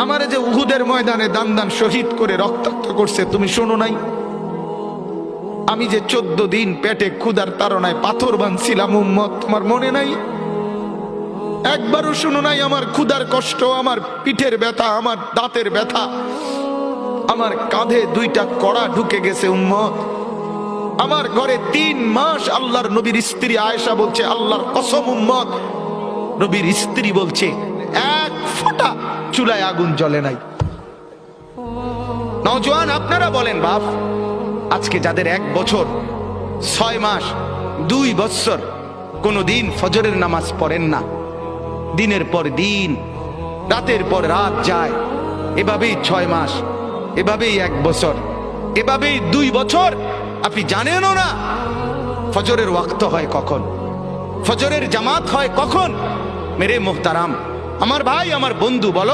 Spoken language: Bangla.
আমারে যে উহুদের ময়দানে দান দান শহীদ করে রক্তাক্ত করছে তুমি শোনো নাই? আমি যে 14 দিন পেটে ক্ষুধার তাড়নায় পাথর বাঁধছিলাম উম্মত, তোমার মনে নাই? একবারও শুনো নাই আমার ক্ষুধার কষ্ট, আমার পিঠের ব্যথা, আমার দাঁতের ব্যথা, আমার কাঁধে 2টা কড়া ঢুকে গেছে উম্মত। আমার ঘরে 3 মাস আল্লাহর নবীর স্ত্রী আয়েশা বলছে, আল্লাহর কসম উম্মত, নবীর স্ত্রী বলছে এক ফোঁটা চুলায় আগুন জ্বলে নাই। নওজোয়ান আপনারা বলেন বাপ, আজকে যাদের 1 বছর 6 মাস 2 বছর কোনদিন ফজরের নামাজ পড়েন না, দিনের পর দিন রাতের পর রাত যায়, এভাবেই 6 মাস, এভাবেই 1 বছর, এভাবেই 2 বছর, আপনি জানেনও না ফজরের ওয়াক্ত হয় কখন, ফজরের জামাত হয় কখন। মেরে মোহতারাম, আমার ভাই, আমার বন্ধু, বলো